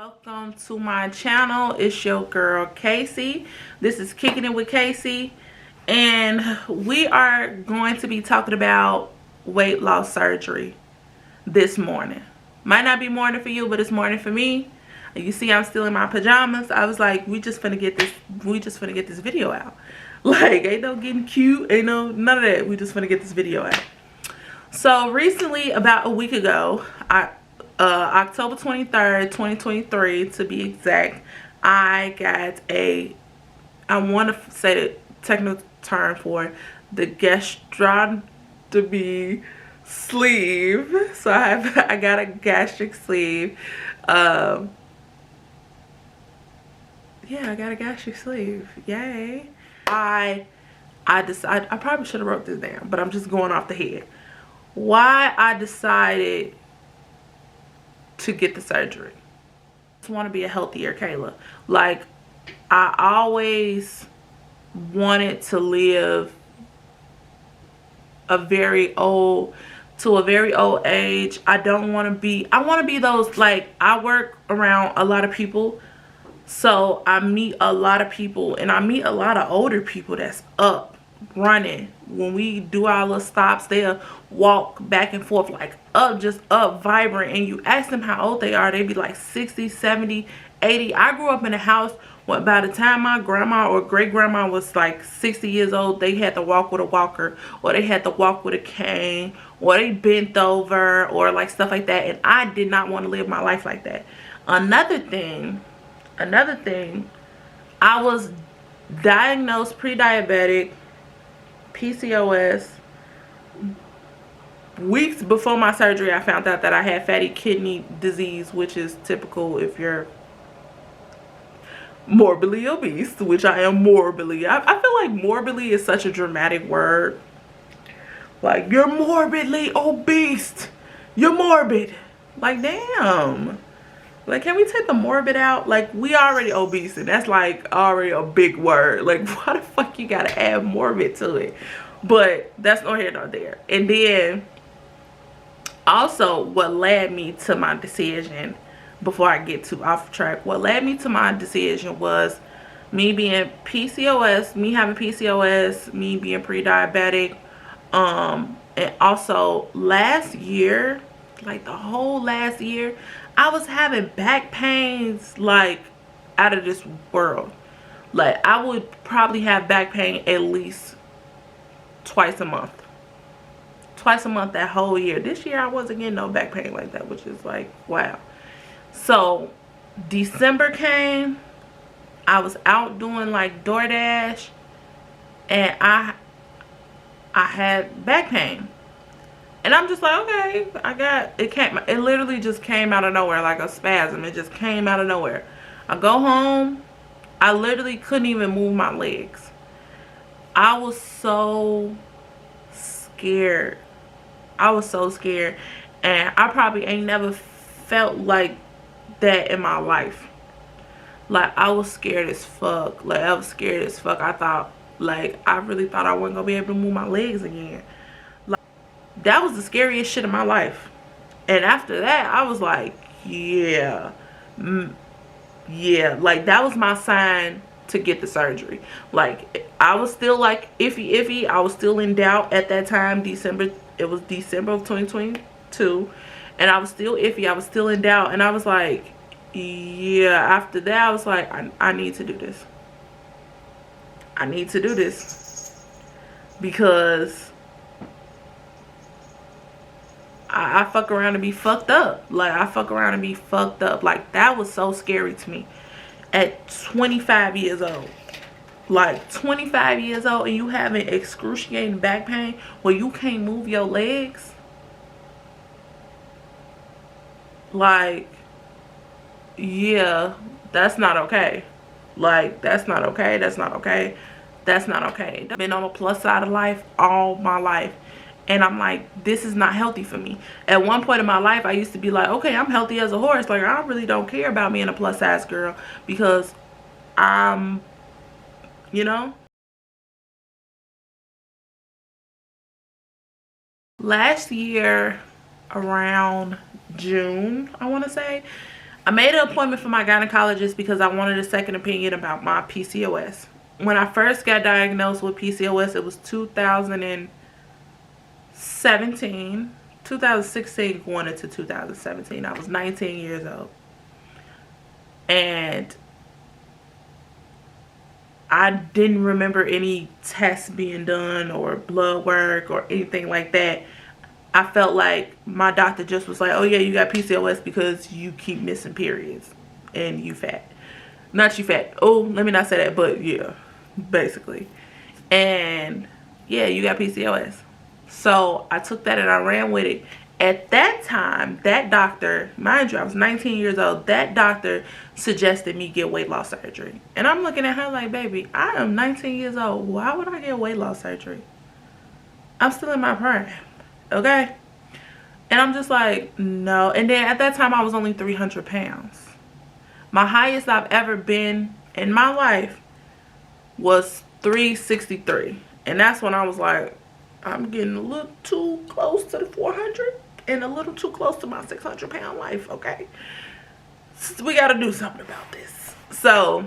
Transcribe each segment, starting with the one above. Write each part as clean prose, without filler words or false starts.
Welcome to my channel. It's your girl Casey. This is Kicking It with Casey, and we are going to be talking about weight loss surgery this morning. Might not be morning for you, but it's morning for me. You see I'm still in my pajamas. I was like, we just finna get this video out. Like, ain't no getting cute, ain't no none of that. We just finna get this video out. So recently, about a week ago, October 23rd, 2023 to be exact, I got I want to say the technical term for the gastrostomy sleeve. So I got a gastric sleeve. Yeah, I got a gastric sleeve. Yay. I decided, I probably should have wrote this down, but I'm just going off the head. Why I decided to get the surgery. I just want to be a healthier Kayla. Like, I always wanted to live to a very old age. I want to be those, like, I work around a lot of people, so I meet a lot of people, and I meet a lot of older people that's up running. When we do our little stops, they'll walk back and forth, like just up, vibrant, and you ask them how old they are, they be like 60, 70, 80. I grew up in a house where by the time my grandma or great grandma was like 60 years old, they had to walk with a walker, or they had to walk with a cane, or they bent over, or like stuff like that. And I did not want to live my life like that. Another thing, I was diagnosed pre-diabetic, PCOS. Weeks before my surgery, I found out that I had fatty kidney disease, which is typical if you're morbidly obese, which I am morbidly. I feel like morbidly is such a dramatic word. Like, you're morbidly obese. You're morbid. Like, damn. Like, can we take the morbid out? Like, we already obese, and that's like already a big word. Like, why the fuck you gotta add morbid to it? But that's no here nor there. And then also, what led me to my decision, before I get too off track, what led me to my decision was me being PCOS, me having PCOS, me being pre-diabetic, and also last year, like the whole last year, I was having back pains like out of this world. Like, I would probably have back pain at least twice a month that whole year. This year I wasn't getting no back pain like that, which is like, wow. So December came, I was out doing like DoorDash, and I had back pain. And I'm just like, okay, it literally just came out of nowhere, like a spasm. It just came out of nowhere. I go home, I literally couldn't even move my legs. I was so scared. And I probably ain't never felt like that in my life. Like, I was scared as fuck. I thought, like, I really thought I wasn't gonna be able to move my legs again. Like, that was the scariest shit in my life. And after that, I was like, yeah, like, that was my sign to get the surgery. Like, I was still like iffy. I was still in doubt at that time. It was December of 2022, and I was still iffy. I was still in doubt, and I was like, yeah. After that, I was like, I need to do this. I need to do this because I fuck around and be fucked up. Like, Like, that was so scary to me at 25 years old. Like, 25 years old, and you having excruciating back pain where you can't move your legs. Like, yeah, that's not okay. Like, that's not okay. I've been on the plus side of life all my life, and I'm like, this is not healthy for me. At one point in my life, I used to be like, okay, I'm healthy as a horse. Like, I really don't care about being a plus size girl because I'm, you know. Last year around June, I want to say, I made an appointment for my gynecologist because I wanted a second opinion about my PCOS. When I first got diagnosed with PCOS, it was 2016 going into 2017. I was 19 years old. And I didn't remember any tests being done or blood work or anything like that. I felt like my doctor just was like, oh yeah, you got PCOS because you keep missing periods and you fat. Not you fat. Oh, let me not say that, but yeah, basically. And yeah, you got PCOS. So I took that and I ran with it. At that time, that doctor, mind you, I was 19 years old, that doctor suggested me get weight loss surgery. And I'm looking at her like, baby, I am 19 years old. Why would I get weight loss surgery? I'm still in my prime, okay? And I'm just like, no. And then at that time, I was only 300 pounds. My highest I've ever been in my life was 363. And that's when I was like, I'm getting a little too close to the 400 and a little too close to my 600-pound life, okay? So we got to do something about this. So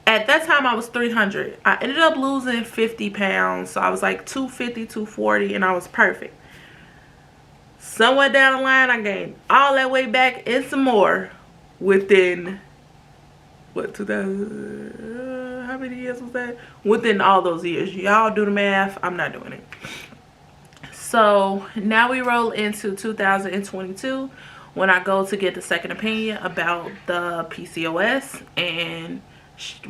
at that time, I was 300. I ended up losing 50 pounds. So I was like 250, 240, and I was perfect. Somewhere down the line, I gained all that weight back and some more within, what, 2000, how many years was that? Within all those years. Y'all do the math. I'm not doing it. So now we roll into 2022 when I go to get the second opinion about the PCOS, and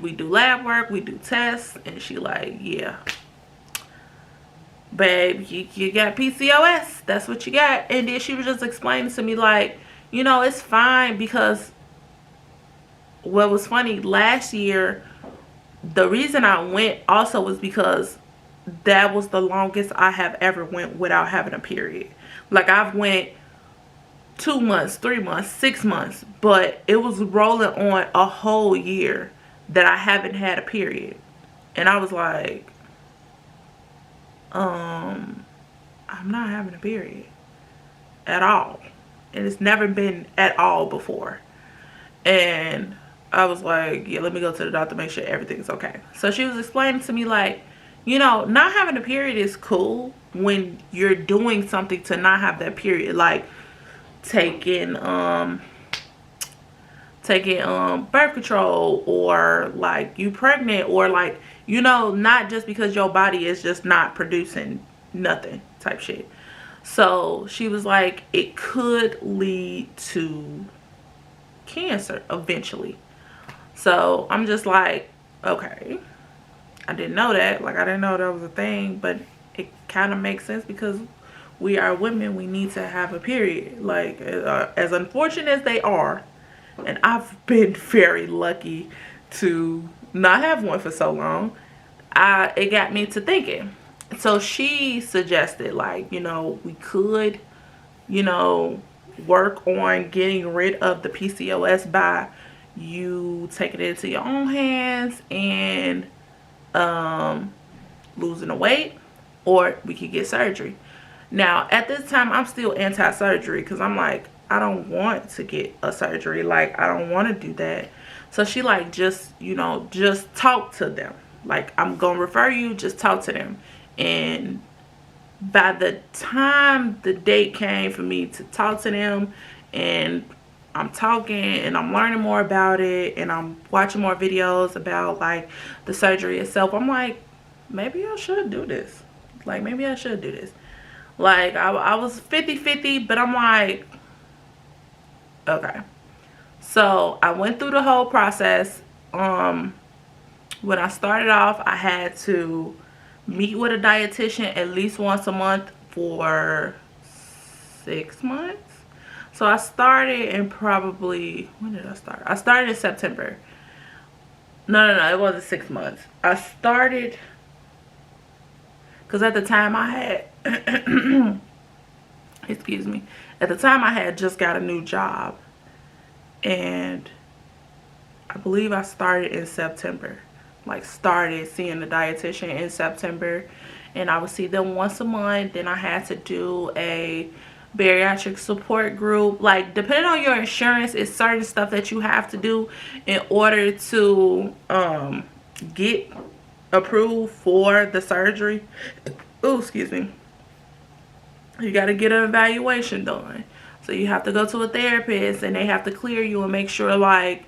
we do lab work, we do tests, and she like, yeah, babe, you got PCOS. That's what you got. And then she was just explaining to me like, you know, it's fine, because what was funny, last year, the reason I went also was because that was the longest I have ever went without having a period. Like, I've went 2 months, 3 months, 6 months, but it was rolling on a whole year that I haven't had a period. And I was like, I'm not having a period at all. And it's never been at all before. And I was like, yeah, let me go to the doctor, make sure everything's okay. So she was explaining to me like, you know, not having a period is cool when you're doing something to not have that period, like taking birth control, or like you pregnant, or like, you know, not just because your body is just not producing nothing type shit. So she was like, it could lead to cancer eventually. So I'm just like, okay, I didn't know that. Like, I didn't know that was a thing, but it kind of makes sense because we are women. We need to have a period. Like, as unfortunate as they are, and I've been very lucky to not have one for so long, it got me to thinking. So she suggested, like, you know, we could, you know, work on getting rid of the PCOS by you taking it into your own hands and losing the weight, or we could get surgery. Now, at this time, I'm still anti-surgery because I'm like, I don't want to get a surgery. Like, I don't want to do that. So she like, just, you know, just talk to them. Like, I'm going to refer you, just talk to them. And by the time the date came for me to talk to them, and I'm talking and I'm learning more about it, and I'm watching more videos about like the surgery itself, I'm like, maybe I should do this. Like, maybe I should do this. Like, I was 50-50, but I'm like, okay. So I went through the whole process. When I started off, I had to meet with a dietitian at least once a month for 6 months. So I started in probably, when did I start? I started in September. No, it wasn't 6 months. I started, because at the time I had, excuse me, at the time I had just got a new job. And I believe I started in September. Like, started seeing the dietitian in September. And I would see them once a month. Then I had to do a bariatric support group. Like, depending on your insurance, it's certain stuff that you have to do in order to get approved for the surgery. Oh, excuse me. You got to get an evaluation done. So you have to go to a therapist, and they have to clear you and make sure, like,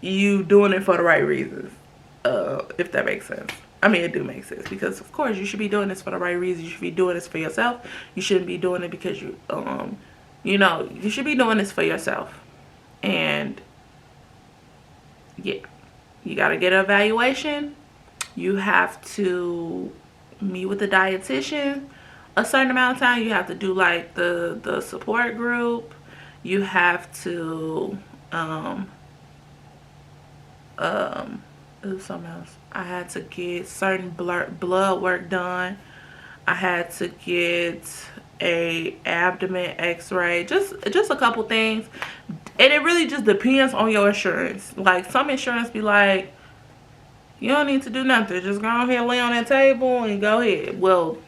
you doing it for the right reasons. If that makes sense. I mean, it do make sense, because of course you should be doing this for the right reasons. You should be doing this for yourself. You shouldn't be doing it because you know, you should be doing this for yourself. And yeah, you got to get an evaluation. You have to meet with the dietitian a certain amount of time. You have to do like the support group. You have to it was something else. I had to get certain blood work done. I had to get a abdomen x-ray, just a couple things. And it really just depends on your insurance. Like, some insurance be like, you don't need to do nothing, just go ahead, lay on that table and go ahead. Well,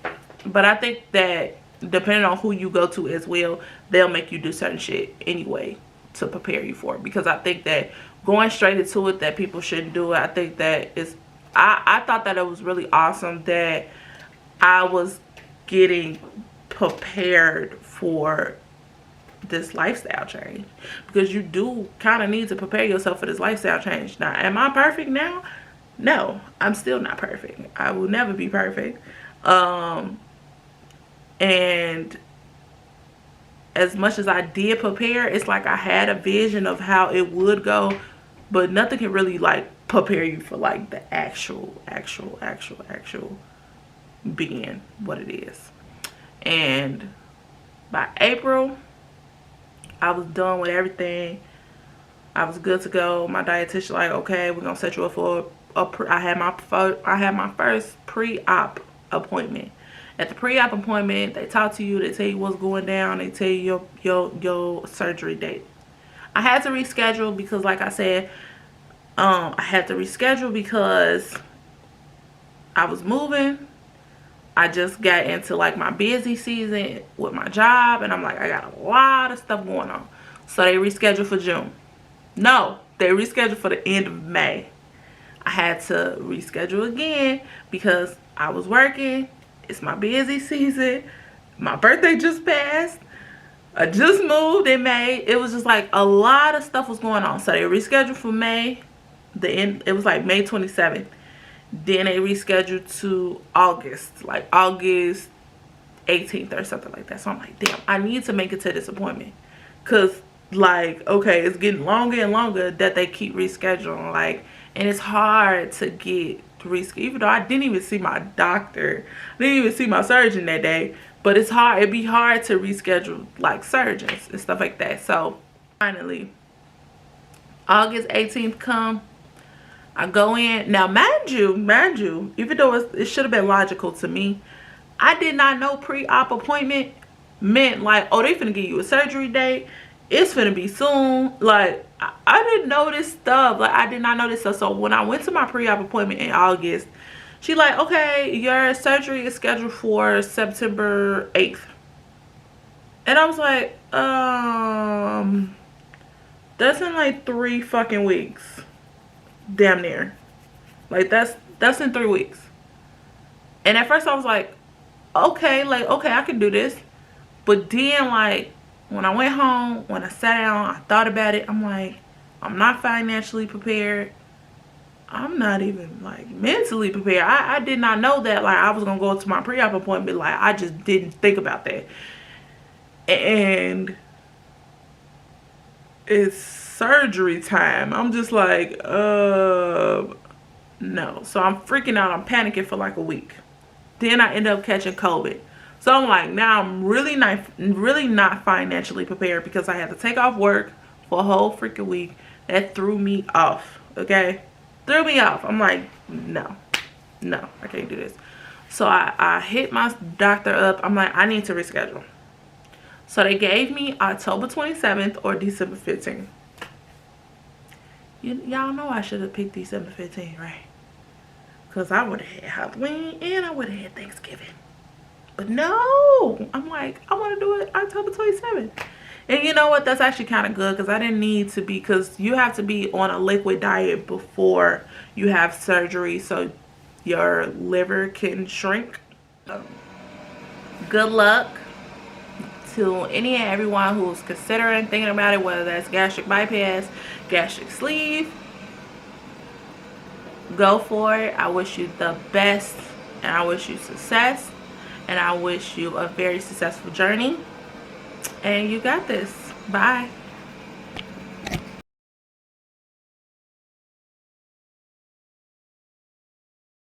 but I think that depending on who you go to as well, they'll make you do certain shit anyway to prepare you for it. Because I think that going straight into it, that people shouldn't do it. I think that it's, I thought that it was really awesome that I was getting prepared for this lifestyle change, because you do kind of need to prepare yourself for this lifestyle change. Now, am I perfect now? No, I'm still not perfect. I will never be perfect. And as much as I did prepare, it's like I had a vision of how it would go, but nothing can really like prepare you for like the actual being what it is. And by April, I was done with everything. I was good to go. My dietitian like, okay, we're gonna set you up for I had my first pre-op appointment. At the pre-op appointment, they talk to you, they tell you what's going down, they tell you your surgery date. I had to reschedule because, like I said, I had to reschedule because I was moving. I just got into like my busy season with my job, and I'm like, I got a lot of stuff going on. So they rescheduled for June. No, they rescheduled for the end of May. I had to reschedule again because I was working. It's my busy season. My birthday just passed. I just moved in May. It was just like a lot of stuff was going on. So they rescheduled for May. It was like May 27th. Then they rescheduled to August, like August 18th or something like that. So I'm like, damn, I need to make it to this appointment. Because, like, okay, it's getting longer and longer that they keep rescheduling. Like, and it's hard to get rescheduled. Even though I didn't even see my doctor. I didn't even see my surgeon that day. But it's hard. It'd be hard to reschedule, like, surgeons and stuff like that. So, finally, August 18th come. I go in. Now, mind you, even though it should have been logical to me, I did not know pre-op appointment meant like, oh, they finna give you a surgery date. It's finna be soon. Like, I didn't know this stuff. Like, I did not know this stuff. So when I went to my pre-op appointment in August, she like, okay, your surgery is scheduled for September 8th. And I was like, that's in like 3 fucking weeks. Damn near. Like, that's in 3 weeks. And at first I was like, okay, I can do this. But then, like, when I went home, when I sat down, I thought about it. I'm like, I'm not financially prepared. I'm not even, like, mentally prepared. I did not know that, like, I was going to go to my pre-op appointment. Like, I just didn't think about that. And it's surgery time. I'm just like, no. So I'm freaking out. I'm panicking for like a week. Then I end up catching COVID. So I'm like, now I'm really not financially prepared, because I had to take off work for a whole freaking week. That threw me off. Okay, threw me off. I'm like, no, I can't do this. So I hit my doctor up. I'm like, I need to reschedule. So they gave me October 27th or December 15th. Y'all know I should have picked December 15th, right? Because I would have had Halloween and I would have had Thanksgiving. But no, I'm like, I want to do it October 27th. And you know what? That's actually kind of good because I didn't need to be, because you have to be on a liquid diet before you have surgery so your liver can shrink. Good luck to any and everyone who's considering thinking about it, whether that's gastric bypass, gastric sleeve. Go for it. I wish you the best, and I wish you success, and I wish you a very successful journey, and you got this. Bye.